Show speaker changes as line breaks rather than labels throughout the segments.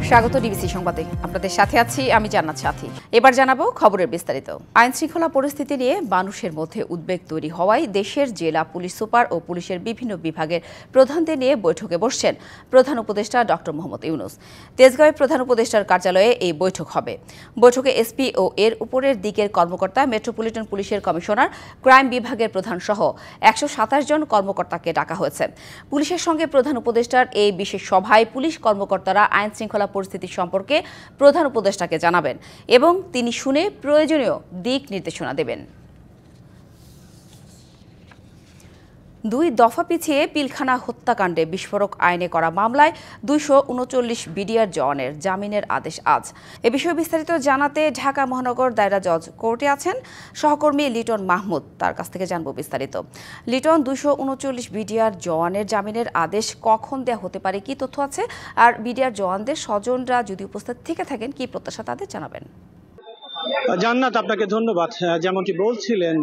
স্বাগত ডিবিসি সংবাদে। আপনাদের সাথে আছি আমি জান্নাত সাথী। এবার জানাবো খবরের বিস্তারিত। আইন শৃঙ্খলা পরিস্থিতি নিয়ে মানুষের মধ্যে উদ্বেগ তৈরি হওয়ায় দেশের জেলা পুলিশ সুপার ও পুলিশের বিভিন্ন বিভাগের প্রধানদের নিয়ে বৈঠকে বসছেন প্রধান উপদেষ্টা ডক্টর মোহাম্মদ ইউনূস। তেজগাঁওয়ে প্রধান উপদেষ্টার কার্যালয়ে এই বৈঠক হবে। বৈঠকে এসপি ও এর উপরের দিকের কর্মকর্তা, মেট্রোপলিটন পুলিশের কমিশনার, ক্রাইম বিভাগের প্রধান সহ 127 জন কর্মকর্তাকে ডাকা হয়েছে। পুলিশের সঙ্গে প্রধান উপদেষ্টার এই বিশেষ সভায় পুলিশ কর্মকর্তারা আইন শৃঙ্খলা পরিস্থিতি সম্পর্কে প্রধান উপদেষ্টাকে জানাবেন এবং তিনি শুনে প্রয়োজনীয় দিক নির্দেশনা দেবেন। 2 দফা পিছিয়ে পিলখানা হত্যাকাণ্ডে বিস্ফোরক আইনে করা মামলায় 239 বিডিআর জওয়ানের জামিনের আদেশ আজ। এ বিষয়ে বিস্তারিত জানাতে ঢাকা মহানগর দায়রা জজ কোর্টে আছেন সহকর্মী লিটন মাহমুদ। তার কাছ থেকে জানবো বিস্তারিত। লিটন, 239 বিডিআর জওয়ানের জামিনের আদেশ কখন দেয়া হতে পারে, কি তথ্য আছে? আর বিডিআর জওয়ানদের স্বজনরা যদি উপস্থিত থেকে থাকেন, কি প্রত্যাশা তাদের জানাবেন?
জান্নাত, আপনাকে ধন্যবাদ। যেমনটি বলছিলেন,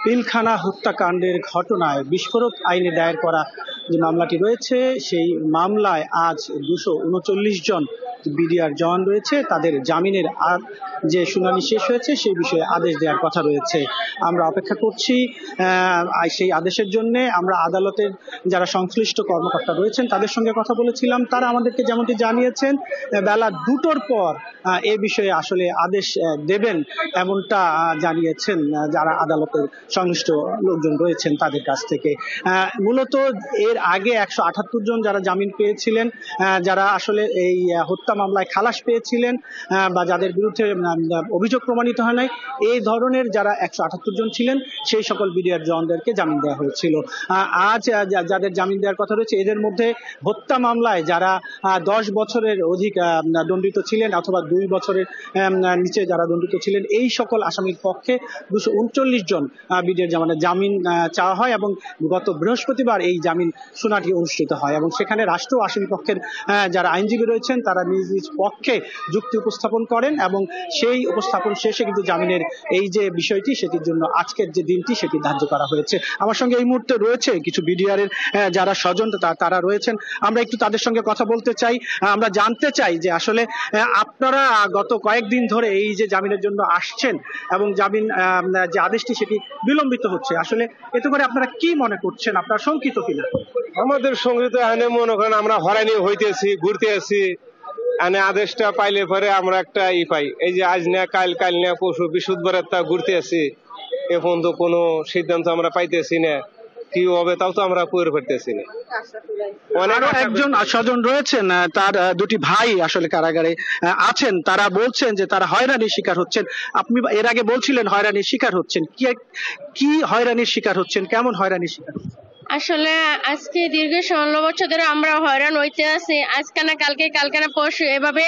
পিলখানা হত্যাকাণ্ডের ঘটনায় বিস্ফোরক আইনে দায়ের করা যে মামলাটি রয়েছে, সেই মামলায় আজ 239 জন বিডিআর জওয়ান রয়েছে, তাদের জামিনের যে শুনানি শেষ হয়েছে সেই বিষয়ে আদেশ দেওয়ার কথা রয়েছে। আমরা অপেক্ষা করছি সেই আদেশের জন্য। আমরা আদালতের যারা সংশ্লিষ্ট কর্মকর্তা রয়েছেন তাদের সঙ্গে কথা বলেছিলাম। তারা আমাদেরকে যেমনটি জানিয়েছেন, বেলা 2টোর পর এ বিষয়ে আসলে আদেশ দেবেন, এমনটা জানিয়েছেন যারা আদালতের সংশ্লিষ্ট লোকজন রয়েছেন তাদের কাছ থেকে। মূলত এর আগে 178 জন যারা জামিন পেয়েছিলেন, যারা আসলে এই হত্যা মামলায় খালাস পেয়েছিলেন বা যাদের বিরুদ্ধে অভিযোগ প্রমাণিত হয় নাই, এই ধরনের যারা 178 জন ছিলেন সেই সকল বিডিআর জওয়ানদেরকে জামিন দেওয়া হয়েছিল। আজ যাদের জামিন দেওয়ার কথা রয়েছে, এদের মধ্যে হত্যা মামলায় যারা 10 বছরের অধিক দণ্ডিত ছিলেন অথবা 2 বছরের নিচে যারা দণ্ডিত ছিলেন, এই সকল আসামির পক্ষে 239 জন বিডিআর জওয়ানের জামিন চাওয়া হয় এবং গত বৃহস্পতিবার এই জামিন শুনানি অনুষ্ঠিত হয় এবং সেখানে রাষ্ট্র আসামি পক্ষের যারা আইনজীবী রয়েছেন তারা নিজ নিজ পক্ষে যুক্তি উপস্থাপন করেন এবং সেই উপস্থাপন শেষে কিন্তু জামিনের এই যে বিষয়টি, সেটির জন্য আজকের যে দিনটি সেটি ধার্য করা হয়েছে। আমার সঙ্গে এই মুহূর্তে রয়েছে কিছু বিডিআর এর যারা স্বজন তারা রয়েছেন। আমরা একটু তাদের সঙ্গে কথা বলতে চাই। আমরা জানতে চাই যে আসলে আপনারা গত কয়েকদিন ধরে এই যে জামিনের জন্য আসছেন এবং জামিন যে আদেশটি সেটি বিলম্বিত হচ্ছে, আসলে এতে করে আপনারা কি মনে করছেন? আপনারা শঙ্কিত কিনা?
আমাদের শঙ্কিত এনে মনে করেন আমরা হয়রানি হইতেছি, ঘুরতে আসি, এনে আদেশটা পাইলে পরে আমরা একটা পাই। এই যে আজ না কাল না পরশু বৃহস্পতিবার ঘুরতে আসি, এখন তো কোনো সিদ্ধান্ত আমরা পাইতেছি না, কি হবে তাও তো আমরা করে ফেলতেছি না।
একজন স্বজন রয়েছেন, তার 2টি ভাই আসলে কারাগারে আছেন, তারা বলছেন যে তারা হয়রানির শিকার হচ্ছেন। আপনি এর আগে বলছিলেন হয়রানির শিকার হচ্ছেন, কি হয়রানির শিকার হচ্ছেন, কেমন হয়রানির শিকার হচ্ছেন?
আসলে আজকে দীর্ঘ 16 বছর ধরে আমরা হয়রান হইতে আছি। আজকে না কালকে না পরশু এভাবে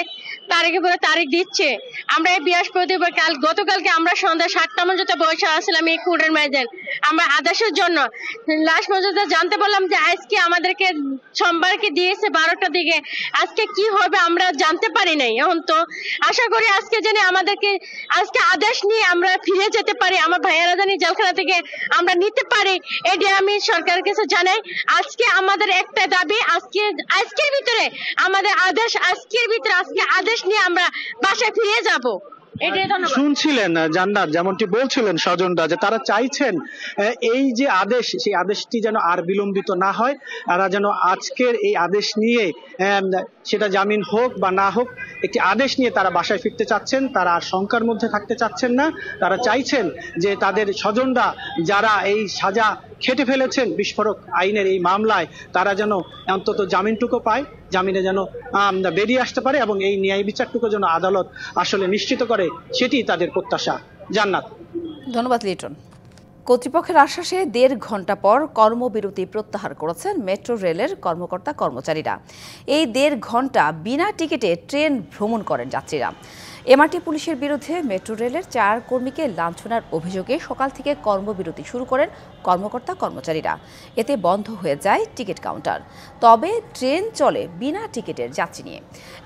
তারিখে পরে তারিখ দিচ্ছে। আমরা এই বৃহস্পতিবার গতকালকে আমরা সন্ধ্যা 7টা পর্যন্ত বসে আসলাম এই কোর্টের ময়দানে আমরা আদেশের জন্য। লাস্ট পর্যন্ত জানতে পারলাম যে আজকে আমাদেরকে সোমবারকে দিয়েছে 12টার দিকে। আজকে কি হবে আমরা জানতে পারি নাই। এখন তো আশা করি আজকে জানি আমাদেরকে আজকে আদেশ নিয়ে আমরা ফিরে যেতে পারি, আমার ভাইয়েরা জানি জেলখানা থেকে আমরা নিতে পারি। এটা আমি সরকারের কাছে জানাই। আজকে আমাদের একটা দাবি, আজকের ভিতরে আমাদের আদেশ, আজকে আদেশ নিয়ে আমরা বাসায় ফিরে যাব।
শুনছিলেন জান্নাত, যেমনটি বলছিলেন স্বজনরা যে তারা চাইছেন এই যে আদেশ, সেই আদেশটি যেন আর বিলম্বিত না হয়। তারা যেন আজকের এই আদেশ নিয়ে, সেটা জামিন হোক বা না হোক, একটি আদেশ নিয়ে তারা বাসায় ফিরতে চাচ্ছেন। তারা আর শঙ্কার মধ্যে থাকতে চাচ্ছেন না। তারা চাইছেন যে তাদের স্বজনরা যারা এই সাজা খেটে ফেলেছেন বিস্ফোরক আইনের এই মামলায়, তারা যেন অন্তত জামিনটুকু পায়, জামিনে যেন বেরিয়ে আসতে পারে এবং এই ন্যায় বিচারটুকু যেন আদালত আসলে নিশ্চিত করে, সেটি তাদের প্রত্যাশা। জান্নাত,
ধন্যবাদ লিটন। কর্তৃপক্ষের আশ্বাসে 1.5 ঘন্টা পর কর্মবিরতি প্রত্যাহার করেছেন মেট্রো রেলের কর্মকর্তা কর্মচারীরা। এই 1.5 ঘন্টা বিনা টিকিটে ট্রেন ভ্রমণ করেন যাত্রীরা। এমআরটি পুলিশের বিরুদ্ধে মেট্রো রেলের 4 কর্মীকে লাঞ্ছনার অভিযোগে সকাল থেকে কর্মবিরতি শুরু করেন কর্মকর্তা কর্মচারীরা। এতে বন্ধ হয়ে যায় টিকিট কাউন্টার। তবে ট্রেন চলে বিনা টিকিটের যাত্রী নিয়ে।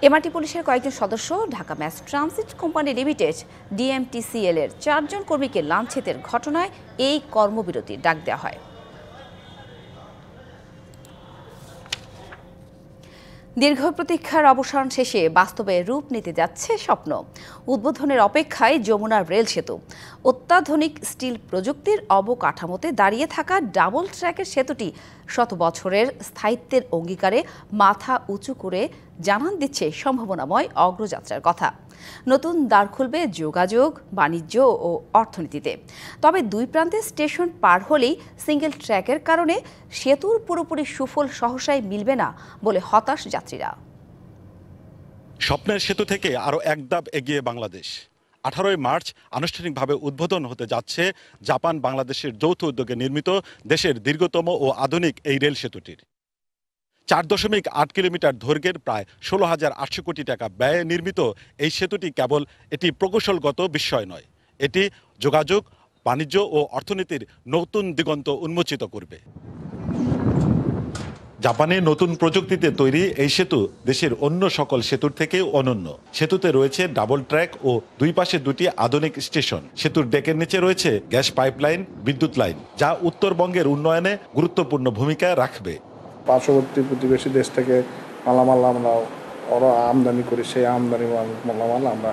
এমআরটি পুলিশের কয়েকজন সদস্য Dhaka mass transit company limited DMTCL এর 4 জন কর্মীকে লাঞ্ছিতের ঘটনায় এই কর্মবিরতির ডাক দেওয়া হয়। দীর্ঘ প্রতীক্ষার অবসান শেষে বাস্তবে রূপ নিতে যাচ্ছে স্বপ্ন। উদ্বোধনের অপেক্ষায় যমুনা রেল সেতু। অত্যাধুনিক স্টিল প্রযুক্তির অবকাঠামোতে দাঁড়িয়ে থাকা ডাবল ট্র্যাকের সেতুটি শত বছরের স্থায়িত্বের অঙ্গীকারে মাথা উঁচু করে জানান দিচ্ছে সম্ভাবনাময় অগ্রযাত্রার কথা। নতুন দ্বার খুলবে যোগাযোগ, বাণিজ্য ও অর্থনীতিতে। তবে দুই প্রান্তে স্টেশন পার হলেই সিঙ্গেল ট্র্যাকের কারণে সেতুর পুরোপুরি সুফল সহসাই মিলবে না বলে হতাশ যাত্রীরা।
স্বপ্নের সেতু থেকে আরও এক ধাপ এগিয়ে বাংলাদেশ। 18 মার্চ আনুষ্ঠানিকভাবে উদ্বোধন হতে যাচ্ছে জাপান বাংলাদেশের যৌথ উদ্যোগে নির্মিত দেশের দীর্ঘতম ও আধুনিক এই রেল সেতুটির। 4.8 কিলোমিটার দৈর্ঘ্যের প্রায় 16,800 কোটি টাকা ব্যয়ে নির্মিত এই সেতুটি কেবল এটি প্রকৌশলগত বিষয় নয়, এটি যোগাযোগ, বাণিজ্য ও অর্থনীতির নতুন দিগন্ত উন্মোচিত করবে। জাপানের নতুন প্রযুক্তিতে তৈরি এই সেতু দেশের অন্য সকল সেতুর থেকে অনন্য। সেতুতে রয়েছে ডাবল ট্র্যাক ও দুই পাশে দুটি আধুনিক স্টেশন। সেতুর ডেকের নিচে রয়েছে গ্যাস পাইপলাইন, বিদ্যুৎ লাইন, যা উত্তরবঙ্গের উন্নয়নে গুরুত্বপূর্ণ ভূমিকা রাখবে।
পার্শ্ববর্তী প্রতিবেশী দেশ থেকে মালামাল আমরা ওরা আমদানি করি, সেই আমদানি মালামাল আমরা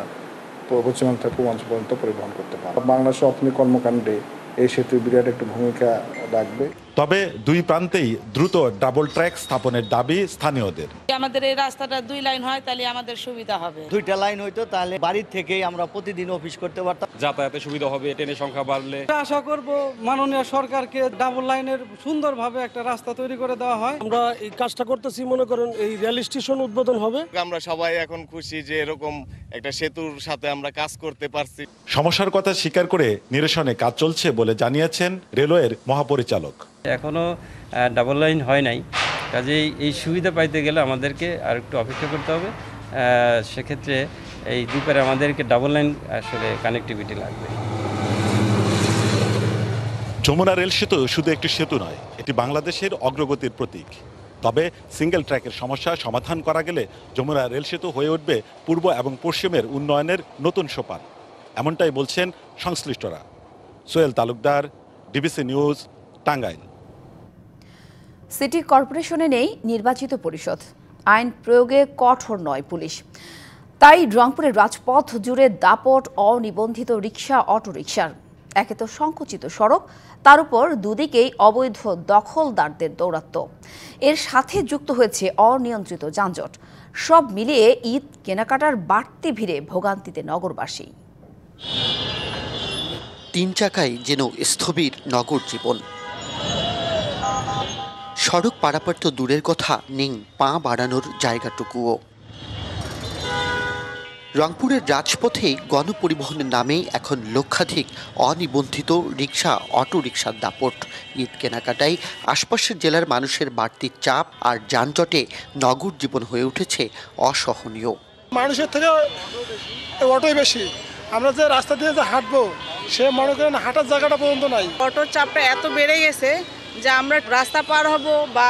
পশ্চিমাঞ্চল থেকে পূর্বাঞ্চল পর্যন্ত পরিবহন করতে পারি। বাংলাদেশের অর্থনৈতিক কর্মকাণ্ডে এই সেতু বিরাট একটি ভূমিকা রাখবে।
তবে দুই প্রান্তেই দ্রুত ডাবল ট্র্যাক স্থাপনের দাবি স্থানীয়দের।
আমাদের এই রাস্তাটা 2 লাইন হয় তাহলে আমাদের সুবিধা হবে।
2টা লাইন হইতো তাহলে বাড়ির থেকেই আমরা প্রতিদিন অফিস করতে পারতাম,
যাতায়াতে সুবিধা হবে, ট্রেনের সংখ্যা বাড়লে।
আশা করব মাননীয় সরকারকে ডাবল লাইনের সুন্দরভাবে একটা রাস্তা তৈরি করে দেওয়া হয়।
আমরা এই কাজটা করতেছি, মনে করেন এই রেল স্টেশন উদ্বোধন হবে।
আমরা সবাই এখন খুশি যে এরকম একটা সেতুর সাথে আমরা কাজ করতে পারছি।
সমস্যার কথা স্বীকার করে নিরসনে কাজ চলছে বলে জানিয়েছেন রেলওয়ের মহাপরিচালক।
এখনো ডাবল লাইন হয় নাই, কাজেই এই সুবিধা পাইতে গেলে আমাদেরকে আর একটু অপেক্ষা করতে হবে। সেক্ষেত্রে এই দুপারে আমাদেরকে ডাবল লাইন আসলে কানেক্টিভিটি লাগবে।
যমুনা রেল সেতু শুধু একটি সেতু নয়, এটি বাংলাদেশের অগ্রগতির প্রতীক। তবে সিঙ্গেল ট্র্যাকের সমস্যা সমাধান করা গেলে যমুনা রেল সেতু হয়ে উঠবে পূর্ব এবং পশ্চিমের উন্নয়নের নতুন সোপান, এমনটাই বলছেন সংশ্লিষ্টরা। Sohel Talukdar, DBC news, Tangail.
City কর্পোরেশনে নেই নির্বাচিত পরিষদ, আইন প্রয়োগে কঠোর নয় পুলিশ। তাই রংপুরের রাজপথ জুড়ে দাপট অনিবন্ধিত রিকশা, অটোরিকশার। একে তো সংকুচিত সড়ক, তার উপর দুদিকেই অবৈধ দখলদারদের দৌরাত্ম্য, এর সাথে যুক্ত হয়েছে অনিয়ন্ত্রিত যানজট। সব মিলিয়ে ঈদ কেনাকাটার বাড়তি ভিড়ে ভোগান্তিতে নগরবাসী।
3 চাকায় যেন স্থবির নগর জীবন। সড়ক পারাপার তো দূরের কথা, নেই পা বাড়ানোর জায়গাটুকুও। রংপুরের রাজপথে গণপরিবহনের নামে এখন লক্ষাধিক অনিবন্ধিত রিকশা, অটোরিকশার দাপট। ঈদ কেনাকাটায় আশপাশের জেলার মানুষের বাড়তি চাপ আর যানজটে নগর জীবন হয়ে উঠেছে অসহনীয়।
মানুষের থেকে অটোই বেশি, আমরা যে রাস্তা দিয়ে যে হাঁটবো সে মনে করেন হাঁটার জায়গাটা পর্যন্ত নাই।
অটোর চাপটা এত বেড়ে গেছে যে আমরা রাস্তা পার হব বা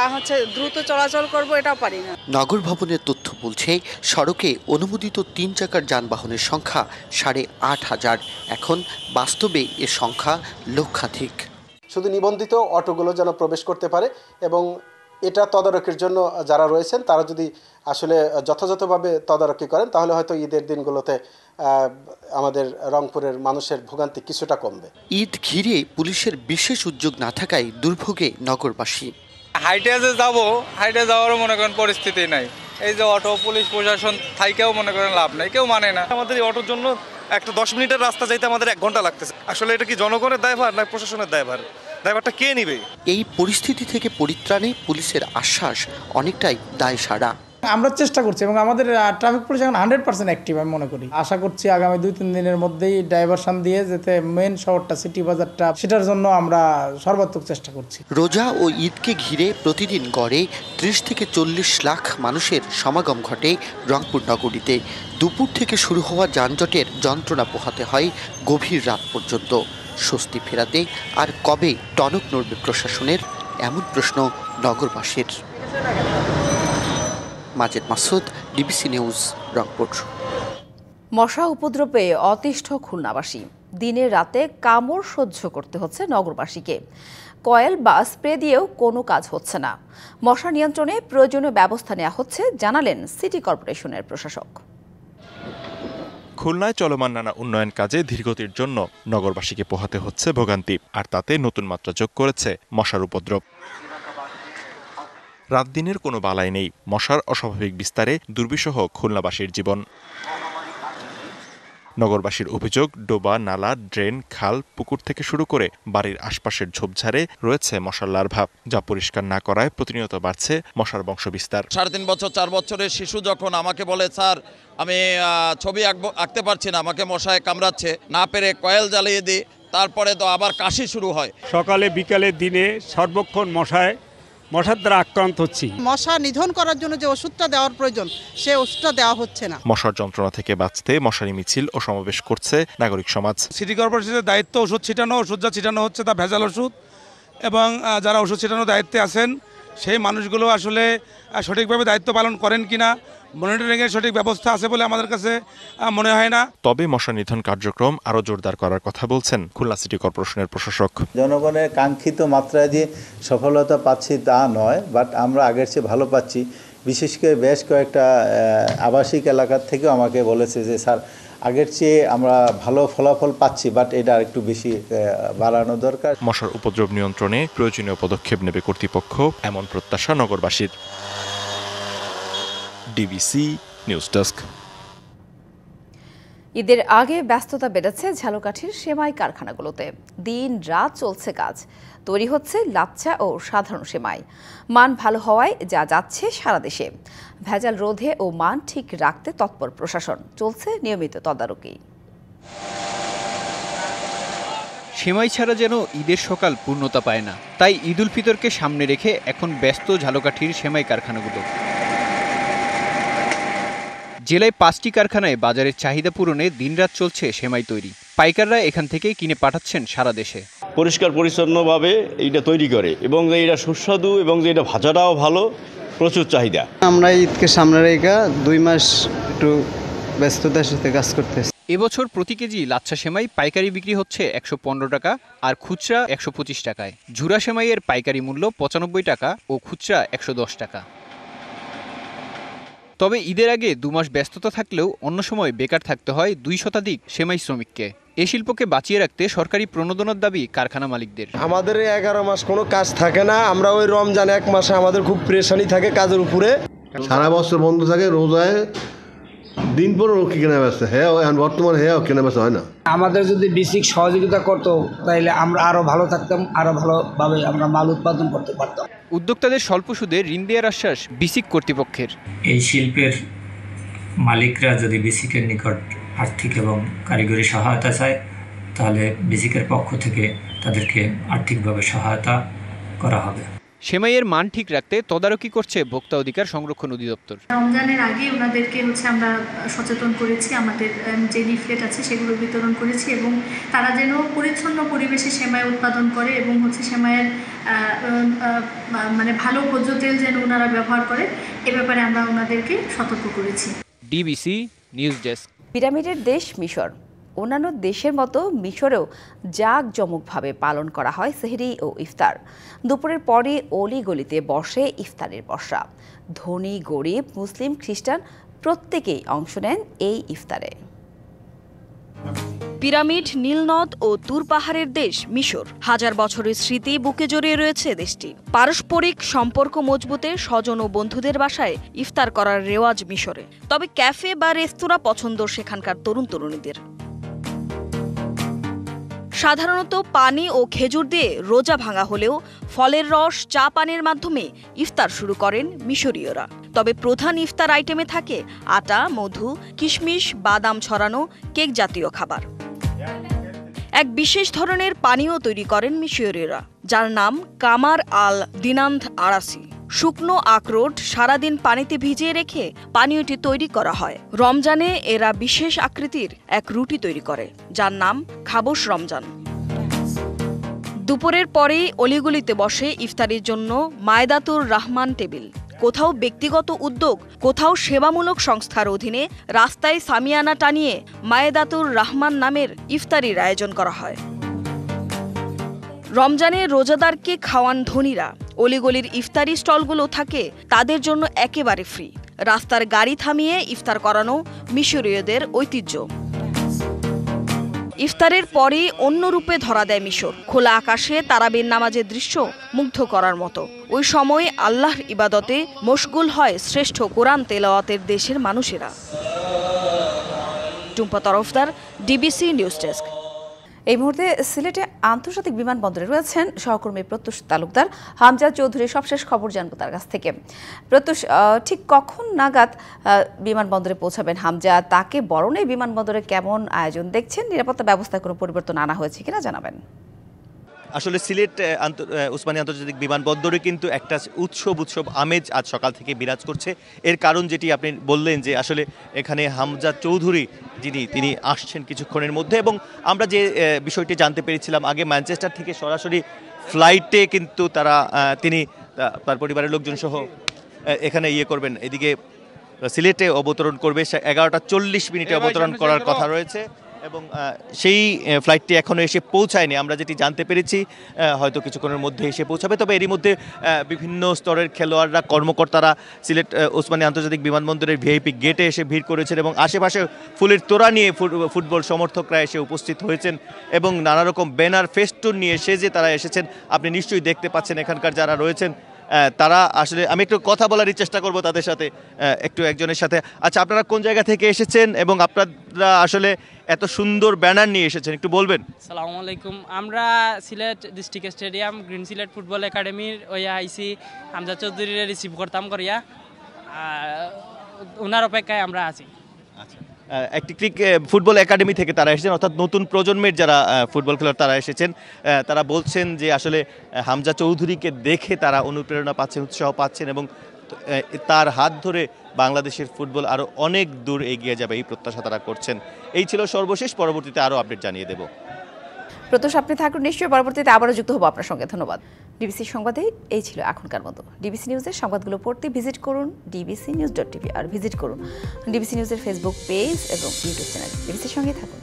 দ্রুত চলাচল করব এটাও পারি না।
নগর ভবনের তথ্য বলছে সড়কে অনুমোদিত 3 চাকার যানবাহনের সংখ্যা 8,500। এখন বাস্তবে এর সংখ্যা লক্ষাধিক।
শুধু নিবন্ধিত অটোগুলো যেন প্রবেশ করতে পারে এবং এটা তদারকির জন্য যারা রয়েছেন তারা যদি আসলে যথাযথভাবে তদারকি করেন তাহলে হয়তো ঈদের দিনগুলোতে আমাদের রংপুরের মানুষের ভোগান্তি কিছুটা কমবে।
ঈদ ঘিরে পুলিশের বিশেষ উদ্যোগ না থাকায় দুর্ভোগে নগরবাসী।
হাইটে যাওয়ারও মনে করেন পরিস্থিতি নাই। এই যে অটো পুলিশ প্রশাসন থাইকেও মনে করেন লাভ নাই, কেউ মানে না।
আমাদের এই অটোর জন্য একটা 10 মিনিটের রাস্তা যাইতে আমাদের 1 ঘন্টা লাগতেছে। আসলে এটা কি জনগণের দায়ভার না প্রশাসনের দায়ভার? দায়ভারটা কে নিবে?
এই পরিস্থিতি থেকে পরিত্রাণে পুলিশের আশ্বাস অনেকটাই দায় সারা।
আমরা চেষ্টা করছি এবং আমাদের ট্রাফিক পুলিশ এখন 100% অ্যাক্টিভ আমি মনে করি। আশা করছি আগামী 2-3 দিনের মধ্যেই ডাইভারশন দিয়ে যেতে মেন শহরটা, সিটি বাজারটা, সেটার জন্য আমরা সর্বাত্মক চেষ্টা করছি।
রোজা ও ঈদকে ঘিরে প্রতিদিন গড়ে 30 থেকে 40 লাখ মানুষের সমাগম ঘটে রংপুর নগরীতে। দুপুর থেকে শুরু হওয়া যানজটের যন্ত্রণা পোহাতে হয় গভীর রাত পর্যন্ত। স্বস্তি ফেরাতে আর কবে টনক নড়বে প্রশাসনের, এমন প্রশ্ন নগরবাসীর। Majed Masud, DBC news, Rangpur.
মশা উপদ্রবে অতিষ্ঠ খুলনাবাসী। দিনে রাতে কামড় সহ্য করতে হচ্ছে নগরবাসীকে। কয়েল বা স্প্রে দিয়েও কোনো কাজ হচ্ছে না। মশা নিয়ন্ত্রণে প্রয়োজনীয় ব্যবস্থা নেওয়া হচ্ছে জানালেন সিটি কর্পোরেশনের প্রশাসক।
খুলনায় চলমান নানা উন্নয়ন কাজে ধীরগতির জন্য নগরবাসীকে পোহাতে হচ্ছে ভোগান্তি, আর তাতে নতুন মাত্রা যোগ করেছে মশার উপদ্রব। রাত দিনের কোনো বালাই নেই, মশার অস্বাভাবিক বিস্তারে দুর্বিষহ খুলনাবাসীর জীবন। নগরবাসীর অভিযোগ, ডোবা, নালা, ড্রেন, খাল, পুকুর থেকে শুরু করে বাড়ির আশপাশের ঝোপঝাড়ে রয়েছে মশার লার্ভা, যা পরিষ্কার না করায় প্রতিনিয়ত বাড়ছে মশার বংশবিস্তার।
3.5 বছর 4 বছরের শিশু যখন আমাকে বলে, স্যার আমি ছবি আঁকতে পারছি না, আমাকে মশায় কামড়াচ্ছে, না পেরে কয়েল জ্বালিয়ে দিই, তারপরে তো আবার কাশি শুরু হয়।
সকালে বিকালে দিনে সর্বক্ষণ মশার দ্বারা আক্রান্ত হচ্ছি।
মশা নিধন করার জন্য যে ওষুধটা দেওয়ার প্রয়োজন সে ওষুধটা দেওয়া হচ্ছে না।
মশার যন্ত্রণা থেকে বাঁচতে মশারি মিছিল ও সমাবেশ করছে নাগরিক সমাজ।
সিটি কর্পোরেশনের দায়িত্ব ওষুধ ছিটানো, ওষুধ যা ছিটানো হচ্ছে তা ভেজাল ওষুধ, এবং যারা ওষুধ ছিটানোর দায়িত্বে আছেন সেই মানুষগুলো আসলে সঠিকভাবে দায়িত্ব পালন করেন কিনা, মনিটরিংয়ের সঠিক ব্যবস্থা আছে বলে আমাদের কাছে মনে হয় না।
তবে মশা নিধন কার্যক্রম আরও জোরদার করার কথা বলছেন খুলনা সিটি কর্পোরেশনের প্রশাসক।
জনগণের কাঙ্ক্ষিত মাত্রায় যে সফলতা পাচ্ছি তা নয়, বাট আমরা আগের চেয়ে ভালো পাচ্ছি। বিশেষ করে বেশ কয়েকটা আবাসিক এলাকার থেকেও আমাকে বলেছে যে স্যার আগের চেয়ে আমরা ভালো ফলাফল পাচ্ছি, বাট এটা আরেকটু বেশি বাড়ানো দরকার।
মশার উপদ্রব নিয়ন্ত্রণে প্রয়োজনীয় পদক্ষেপ নেবে কর্তৃপক্ষ, এমন প্রত্যাশা নগরবাসীর। DBC news desk.
ঈদের আগে ব্যস্ততা বেড়েছে ঝালকাঠির সেমাই কারখানাগুলোতে। দিন রাত চলছে কাজ, তৈরি হচ্ছে লাচ্ছা ও সাধারণ সেমাই। মান ভালো হওয়ায় যা যাচ্ছে সারা দেশে। ভেজাল রোধে ও মান ঠিক রাখতে তৎপর প্রশাসন, চলছে নিয়মিত তদারকি।
সেমাই ছাড়া যেন ঈদের সকাল পূর্ণতা পায় না, তাই ঈদ উল ফিতরকে সামনে রেখে এখন ব্যস্ত ঝালকাঠির সেমাই কারখানাগুলো। জেলায় 5টি কারখানায় বাজারের চাহিদা পূরণে দিনরাত চলছে সেমাই তৈরি। পাইকাররা এখান থেকে কিনে পাঠাচ্ছেন সারা দেশে।
পরিষ্কার পরিচ্ছন্নভাবে এইটা তৈরি করে, এবং এটা সুস্বাদু, এবং যে এটা ভাজাটাও ভালো, প্রচুর চাহিদা।
আমরা ঈদকে সামনে রেখে 2 মাস একটু ব্যস্ততার সাথে কাজ করতেছি।
এবছর প্রতি কেজি লাচ্ছা সেমাই পাইকারি বিক্রি হচ্ছে 115 টাকা আর খুচরা 125 টাকায়। ঝুরা সেমাইয়ের পাইকারি মূল্য 95 টাকা ও খুচরা 110 টাকা। তবে ঈদের আগে 2 মাস ব্যস্ততা থাকলেও অন্য সময় বেকার থাকতে হয় 2 শতাধিক সেমাই শ্রমিককে। এই শিল্পকে বাঁচিয়ে রাখতে সরকারি প্রণোদনার দাবি কারখানা মালিকদের।
আমাদের 11 মাস কোনো কাজ থাকে না, আমরা ওই রমজান 1 মাসে আমাদের খুব প্রেশানি থাকে কাজের উপরে।
সারা বছর বন্ধ থাকে, রোজায় দিন পর কেনা বেচা, হ্যাঁ বর্তমানে হ্যাঁ কেনা বেচা হয় না।
আমাদের যদি বেসিক সহযোগিতা করতো তাহলে আমরা আরো ভালো থাকতাম, আরো ভালোভাবে আমরা মাল উৎপাদন করতে পারতাম।
উদ্যোক্তাদের স্বল্প সুদে ঋণ দেওয়ার আশ্বাস বিসিক কর্তৃপক্ষের।
এই শিল্পের মালিকরা যদি বিসিকের নিকট আর্থিক এবং কারিগরি সহায়তা চায়, তাহলে বিসিকের পক্ষ থেকে তাদেরকে আর্থিকভাবে সহায়তা করা হবে।
সেমাইয়ের মান ঠিক রাখতে তদারকি করছে ভোক্তা অধিকার সংরক্ষণ অধিদপ্তর।
রমজানের আগে ওনাদেরকে আমরা সচেতন করেছি, আমাদের যে লিফলেট আছে সেগুলো বিতরণ করেছি, এবং তারা যেন পরিচ্ছন্ন পরিবেশে সেমাই উৎপাদন করে, এবং সেমাইয়ের মানে ভালো ভোজ্য তেল যেন ওনারা ব্যবহার করে, এ ব্যাপারে আমরা ওনাদেরকে সতর্ক করেছি।
DBC news desk.
পিরামিডের দেশ মিশর। অন্যান্য দেশের মতো মিশরেও জাঁকজমকভাবে পালন করা হয় সেহরি ও ইফতার। দুপুরের পরে অলিগলিতে বসে ইফতারের বর্ষা। ধনী গরিব মুসলিম খ্রিস্টান প্রত্যেকেই অংশ নেন এই ইফতারে।
পিরামিড, নীলনদ ও তুর পাহাড়ের দেশ মিশর। হাজার বছরের স্মৃতি বুকে জড়িয়ে রয়েছে দেশটি। পারস্পরিক সম্পর্ক মজবুতে স্বজন ও বন্ধুদের বাসায় ইফতার করার রেওয়াজ মিশরে। তবে ক্যাফে বা রেস্তোরাঁ পছন্দ সেখানকার তরুণ তরুণীদের। সাধারণত পানি ও খেজুর দিয়ে রোজা ভাঙা হলেও ফলের রস, চা পানির মাধ্যমে ইফতার শুরু করেন মিশরীয়রা। তবে প্রধান ইফতার আইটেমে থাকে আটা, মধু, কিশমিশ, বাদাম ছড়ানো কেক জাতীয় খাবার। এক বিশেষ ধরনের পানীয় তৈরি করেন মিশরীয়রা, যার নাম কামার আল দিনান্থ আরাসি। শুকনো আখরোট সারাদিন পানিতে ভিজিয়ে রেখে পানীয়টি তৈরি করা হয়। রমজানে এরা বিশেষ আকৃতির এক রুটি তৈরি করে, যার নাম খাবস রমজান। দুপুরের পরেই অলিগুলিতে বসে ইফতারির জন্য মায়দাতুর রহমান টেবিল। কোথাও ব্যক্তিগত উদ্যোগ, কোথাও সেবামূলক সংস্থার অধীনে রাস্তায় সামিয়ানা টানিয়ে মায়দাতুর রহমান নামের ইফতারির আয়োজন করা হয়। রমজানে রোজাদারকে খাওয়ান ধনীরা, অলিগলির ইফতারি স্টলগুলো থাকে তাদের জন্য একেবারে ফ্রি। রাস্তার গাড়ি থামিয়ে ইফতার করানো মিশরীয়দের ঐতিহ্য। ইফতারের পরে অন্য রূপে ধরা দেয় মিশর। খোলা আকাশে তারাবির নামাজের দৃশ্য মুগ্ধ করার মতো। ওই সময় আল্লাহর ইবাদতে মশগুল হয় শ্রেষ্ঠ কোরআন তেলাওয়াতের দেশের মানুষেরা। Tumpa Tarafdar, DBC news desk.
এই মুহূর্তে সিলেটে আন্তর্জাতিক বিমানবন্দরে রয়েছেন সহকর্মী প্রত্যুষ তালুকদার। হামজা চৌধুরীর সবশেষ খবর জানবো তার কাছ থেকে। প্রত্যুষ, ঠিক কখন নাগাদ বিমানবন্দরে পৌঁছাবেন হামজা? তাকে বরণে বিমানবন্দরে কেমন আয়োজন দেখছেন? নিরাপত্তা ব্যবস্থায় কোনো পরিবর্তন আনা হয়েছে কিনা জানাবেন।
আসলে সিলেট উসমানী আন্তর্জাতিক বিমানবন্দরে কিন্তু একটা উৎসব আমেজ আজ সকাল থেকে বিরাজ করছে। এর কারণ যেটি আপনি বললেন যে আসলে এখানে হামজা চৌধুরী তিনি আসছেন কিছুক্ষণের মধ্যে, এবং আমরা যে বিষয়টি জানতে পেরেছিলাম আগে ম্যানচেস্টার থেকে সরাসরি ফ্লাইটে কিন্তু তিনি তার পরিবারের লোকজন সহ এখানে করবেন, এদিকে সিলেটে অবতরণ করবে। 11:40 অবতরণ করার কথা রয়েছে এবং সেই ফ্লাইটটি এখনও এসে পৌঁছায়নি। আমরা যেটি জানতে পেরেছি হয়তো কিছুক্ষণের মধ্যে এসে পৌঁছাবে। তবে এরই মধ্যে বিভিন্ন স্তরের খেলোয়াড়রা, কর্মকর্তারা সিলেট ওসমানী আন্তর্জাতিক বিমানবন্দরের ভিআইপি গেটে এসে ভিড় করেছেন এবং আশেপাশে ফুলের তোড়া নিয়ে ফুটবল সমর্থকরা এসে উপস্থিত হয়েছেন এবং নানা রকম ব্যানার ফেস্টুন নিয়ে সেজে তারা এসেছেন। আপনি নিশ্চয়ই দেখতে পাচ্ছেন এখানকার যারা রয়েছেন তারা আসলে, আমি একটু কথা বলারই চেষ্টা করব তাদের সাথে, একজনের সাথে। আচ্ছা, আপনারা কোন জায়গা থেকে এসেছেন এবং আপনারা আসলে এত সুন্দর ব্যানার নিয়ে এসেছেন, একটু বলবেন?
আসসালামু আলাইকুম। আমরা Sylhet district stadium green Sylhet football একাডেমির আইসি হামজা চৌধুরীরে রিসিভ করতাম করিয়া, ওনার অপেক্ষায় আমরা আছি।
একটি ফুটবল একাডেমি থেকে তারা এসেছেন, অর্থাৎ নতুন প্রজন্মের যারা ফুটবল খেলোয়াড় তারা এসেছেন। তারা বলছেন যে আসলে হামজা চৌধুরীকে দেখে তারা অনুপ্রেরণা পাচ্ছেন, উৎসাহ পাচ্ছেন এবং তার হাত ধরে বাংলাদেশের ফুটবল আরও অনেক দূর এগিয়ে যাবে এই প্রত্যাশা তারা করছেন। এই ছিল সর্বশেষ, পরবর্তীতে আরও আপডেট জানিয়ে দেব।
প্রত্যুষ, আপনি থাকুন, নিশ্চয়ই পরবর্তীতে আবারও যুক্ত হবো আপনার সঙ্গে। ধন্যবাদ। ডিবিসি সংবাদে এই ছিল এখনকার মতো। ডিবিসি নিউজের সংবাদগুলো পড়তে ভিজিট করুন dbcnews.tv আর ভিজিট করুন ডিবিসি নিউজের ফেসবুক পেজ এবং ইউটিউব চ্যানেল। ডিবিসির সঙ্গে থাকুন।